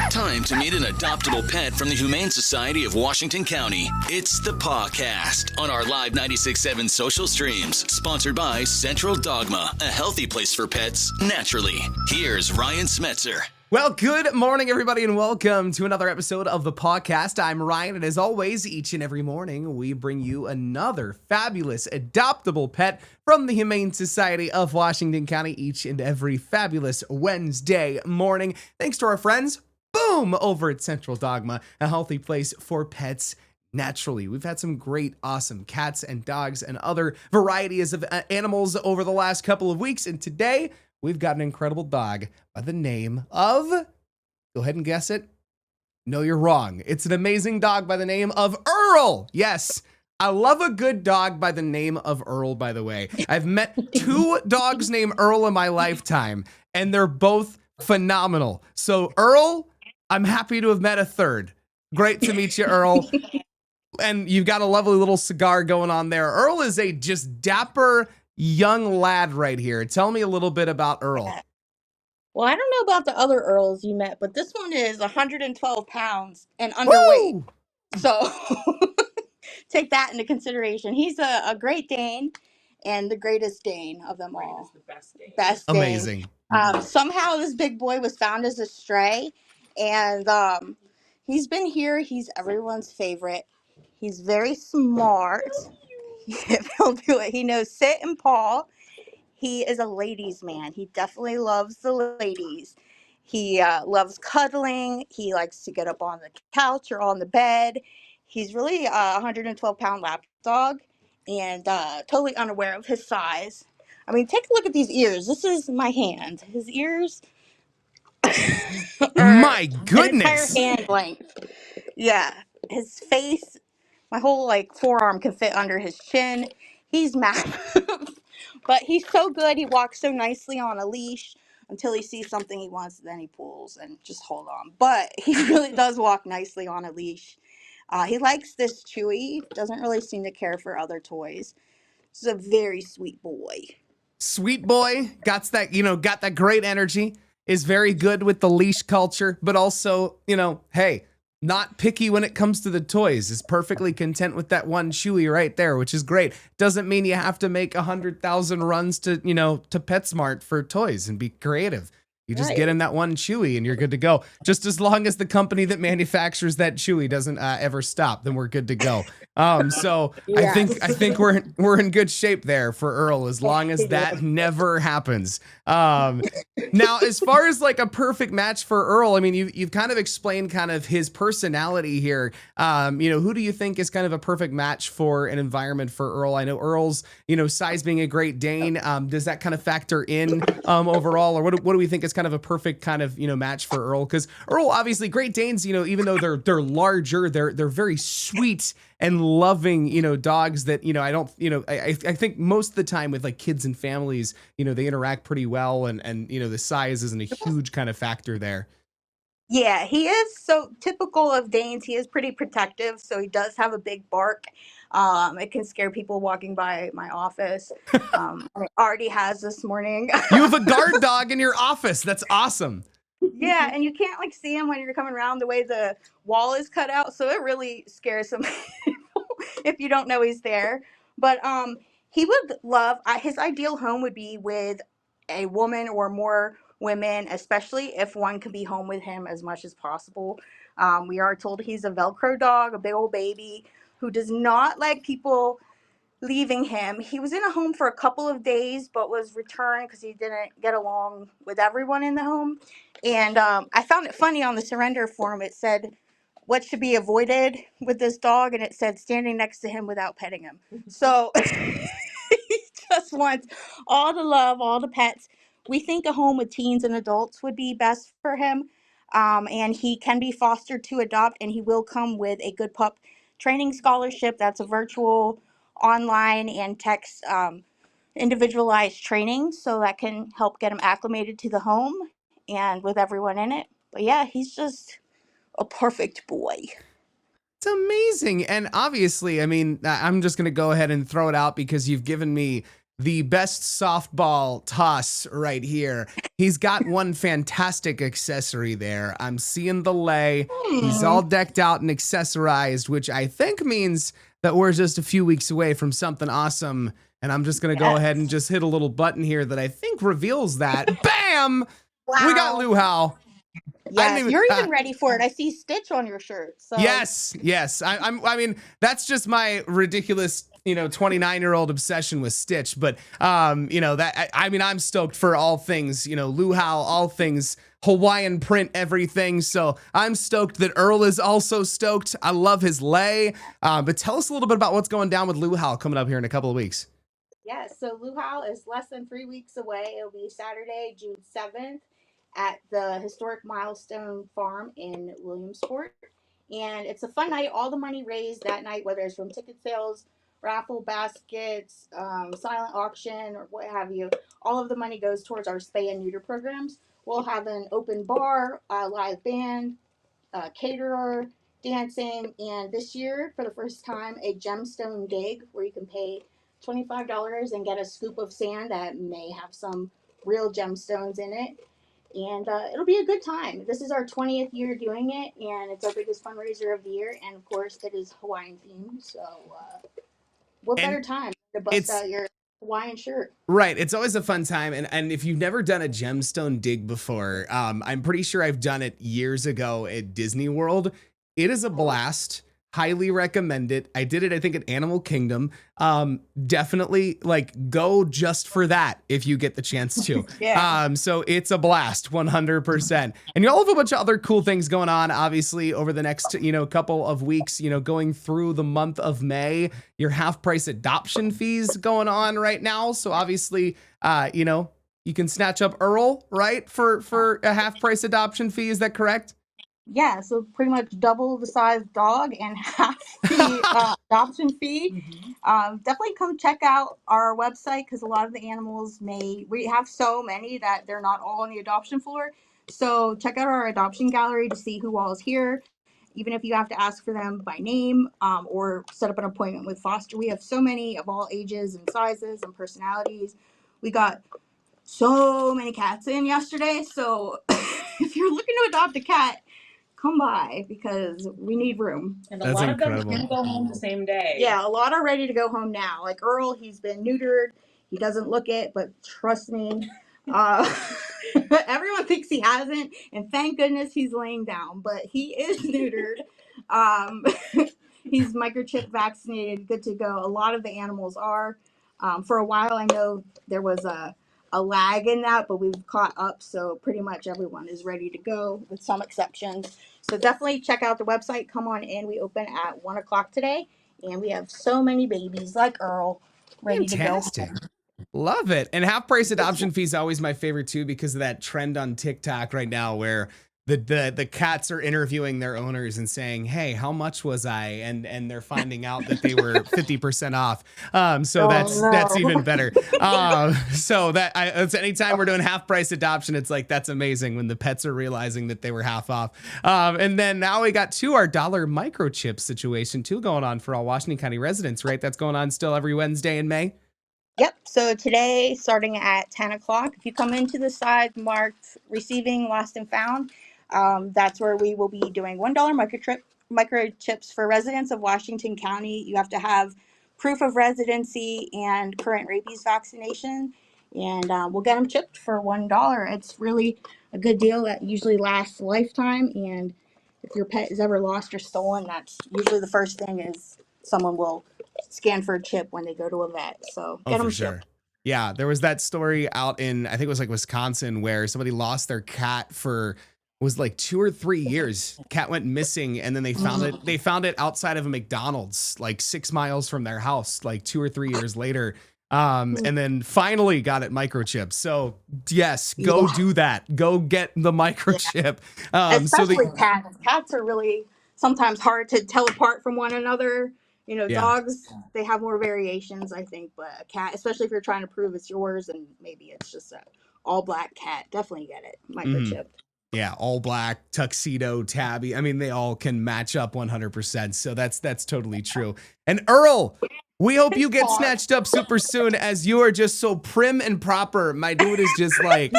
Time to meet an adoptable pet from the Humane Society of Washington County. It's the Pawcast on our live 96.7 social streams, sponsored by Central Dogma, a healthy place for pets naturally. Here's Ryan Smetzer. Well, good morning, everybody, and welcome to another episode of the Pawcast. I'm Ryan, and as always, each and every morning, we bring you another fabulous adoptable pet from the Humane Society of Washington County each and every fabulous Wednesday morning. Thanks to our friends, boom, over at Central Dogma, a healthy place for pets naturally. We've had some great, awesome cats and dogs and other varieties of animals over the last couple of weeks, and today, we've got an incredible dog by the name of, go ahead and guess it. No, you're wrong. It's an amazing dog by the name of Earl. Yes, I love a good dog by the name of Earl, by the way. I've met two dogs named Earl in my lifetime, and they're both phenomenal. So Earl, I'm happy to have met a third. Great to meet you, Earl. And you've got a lovely little cigar going on there. Earl is a just dapper young lad right here. Tell me a little bit about Earl. Well, I don't know about the other Earls you met, but this one is 112 pounds and underweight. Woo! So take that into consideration. He's a Great Dane and the greatest Dane of them all. The best Dane. Amazing. Somehow this big boy was found as a stray, and he's been here. He's everyone's favorite. He's very smart. He'll do it. He knows sit and paw. He is a ladies' man. He definitely loves the ladies. He loves cuddling. He likes to get up on the couch or on the bed. He's really a 112-pound lap dog and totally unaware of his size. I mean, take a look at these ears. This is my hand. His ears are my goodness, an entire hand length. Yeah, his face, my whole forearm can fit under his chin. He's massive. But he's so good. He walks so nicely on a leash until he sees something he wants, then he pulls and just hold on. But he really does walk nicely on a leash. He likes this Chewy. Doesn't really seem to care for other toys. He's a very sweet boy. Sweet boy. Got that great energy. Is very good with the leash culture, but also, hey, not picky when it comes to the toys, is perfectly content with that one Chewy right there, which is great. Doesn't mean you have to make 100,000 runs to PetSmart for toys and be creative. You just get him that one Chewy and you're good to go. Just as long as the company that manufactures that Chewy doesn't ever stop, then we're good to go. So yes. I think we're in good shape there for Earl, as long as that never happens. Now, as far as like a perfect match for Earl, I mean, you've kind of explained kind of his personality here. Who do you think is kind of a perfect match for an environment for Earl? I know Earl's, size being a Great Dane. Does that kind of factor in overall, or what do we think is kind of a perfect kind of match for Earl? Because Earl, obviously, Great Danes, even though they're larger, they're very sweet and loving, dogs that, I think most of the time with like kids and families, they interact pretty well, and the size isn't a huge kind of factor there. Yeah, he is so typical of Danes. He is pretty protective, so he does have a big bark. It can scare people walking by my office. It already has this morning. You have a guard dog in your office. That's awesome. Yeah, and you can't see him when you're coming around the way the wall is cut out, so it really scares some people if you don't know he's there. But he would love, his ideal home would be with a woman or more women, especially if one could be home with him as much as possible. We are told he's a Velcro dog, a big old baby, who does not like people leaving him. He was in a home for a couple of days, but was returned because he didn't get along with everyone in the home. And I found it funny on the surrender form. It said, what should be avoided with this dog? And it said, standing next to him without petting him. So he just wants all the love, all the pets. We think a home with teens and adults would be best for him. And he can be fostered to adopt, and he will come with a Good Pup training scholarship. That's a virtual, online, and text individualized training, so that can help get him acclimated to the home and with everyone in it. But yeah, he's just a perfect boy. It's amazing. And obviously, I mean, I'm just going to go ahead and throw it out because you've given me the best softball toss right here. He's got one fantastic accessory there. I'm seeing the lay. He's all decked out and accessorized, which I think means that we're just a few weeks away from something awesome. And I'm just going to go ahead and just hit a little button here that I think reveals that. Bam! Wow. We got Luhal. Yes, you're even ready for it. I see Stitch on your shirt. So. Yes. I mean, that's just my ridiculous, 29-year-old obsession with Stitch. But, I'm stoked for all things, Luhal, all things Hawaiian print, everything. So I'm stoked that Earl is also stoked. I love his lay. But tell us a little bit about what's going down with Luhal coming up here in a couple of weeks. Yes, so Luhal is less than 3 weeks away. It'll be Saturday, June 7th at the historic Milestone Farm in Williamsport. And it's a fun night. All the money raised that night, whether it's from ticket sales, raffle baskets, silent auction, or what have you, all of the money goes towards our spay and neuter programs. We'll have an open bar, a live band, caterer, dancing, and this year, for the first time, a gemstone dig where you can pay $25 and get a scoop of sand that may have some real gemstones in it. And it'll be a good time. This is our 20th year doing it, and it's our biggest fundraiser of the year. And of course, it is Hawaiian themed. So, what better time to bust out your Hawaiian shirt? Right. It's always a fun time. And if you've never done a gemstone dig before, I'm pretty sure I've done it years ago at Disney World. It is a blast. Highly recommend it. I did it, I think, at Animal Kingdom. Definitely go just for that if you get the chance to. Yeah. So it's a blast, 100%. And you'll have a bunch of other cool things going on, obviously, over the next, couple of weeks, going through the month of May. Your half price adoption fees going on right now. So obviously, you can snatch up Earl, right? For a half price adoption fee. Is that correct? Yeah, so pretty much double the size dog and half the adoption fee. Definitely come check out our website because a lot of the animals we have so many that they're not all on the adoption floor. So check out our adoption gallery to see who all is here. Even if you have to ask for them by name or set up an appointment with foster. We have so many of all ages and sizes and personalities. We got so many cats in yesterday. So if you're looking to adopt a cat, come by because we need room. And a lot of them can go home the same day. Yeah, a lot are ready to go home now. Like Earl, he's been neutered. He doesn't look it, but trust me, everyone thinks he hasn't, and thank goodness he's laying down. But he is neutered. He's microchip vaccinated, good to go. A lot of the animals are. For a while, I know there was a lag in that, but we've caught up. So pretty much everyone is ready to go, with some exceptions. So definitely check out the website. Come on in. We open at 1:00 today, and we have so many babies like Earl ready Fantastic. to go. Love it. And half price adoption fee is always my favorite too, because of that trend on TikTok right now where the cats are interviewing their owners and saying, "Hey, how much was I?" And they're finding out that they were 50% off. So that's even better. So it's anytime we're doing half price adoption, it's like, that's amazing when the pets are realizing that they were half off. And then now we got our dollar microchip situation too going on for all Washington County residents, right? That's going on still every Wednesday in May. Yep. So today, starting at 10:00, if you come into the side marked receiving lost and found, that's where we will be doing $1 microchips for residents of Washington County. You have to have proof of residency and current rabies vaccination, and we'll get them chipped for $1. It's really a good deal that usually lasts a lifetime. And if your pet is ever lost or stolen, that's usually the first thing is someone will scan for a chip when they go to a vet. So get them chipped. Yeah, there was that story out in, I think it was like Wisconsin, where somebody lost their cat for was like 2 or 3 years. Cat went missing, and then they found it. They found it outside of a McDonald's, like 6 miles from their house, like 2 or 3 years later. And then finally got it microchipped. So yes, go do that. Go get the microchip. Especially cats. Cats are really sometimes hard to tell apart from one another. Dogs, they have more variations, I think, but a cat, especially if you're trying to prove it's yours and maybe it's just a all black cat, definitely get it microchipped. Yeah, all black, tuxedo, tabby. I mean, they all can match up 100%. So that's totally true. And Earl, We hope you get Aw. snatched up super soon, as you are just so prim and proper. My dude is just like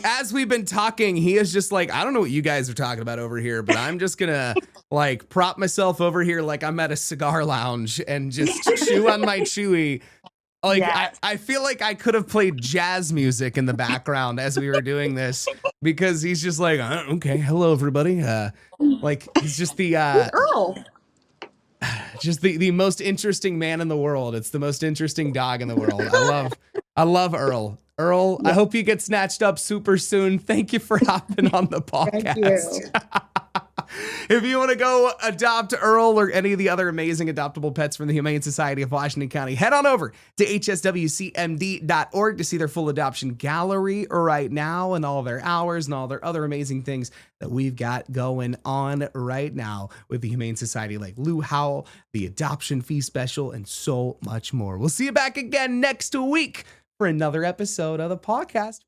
as we've been talking, he is just like, I don't know what you guys are talking about over here, but I'm just gonna like prop myself over here like I'm at a cigar lounge and just chew on my chewy. Like Yes. I feel like I could have played jazz music in the background as we were doing this, because he's just like, okay, hello everybody. Like he's just the Earl. just the most interesting man in the world. It's the most interesting dog in the world. I love Earl. Earl, I hope you get snatched up super soon. Thank you for hopping on the podcast. If you want to go adopt Earl or any of the other amazing adoptable pets from the Humane Society of Washington County, head on over to hswcmd.org to see their full adoption gallery right now and all their hours and all their other amazing things that we've got going on right now with the Humane Society, like Lou Howell, the adoption fee special, and so much more. We'll see you back again next week for another episode of the podcast.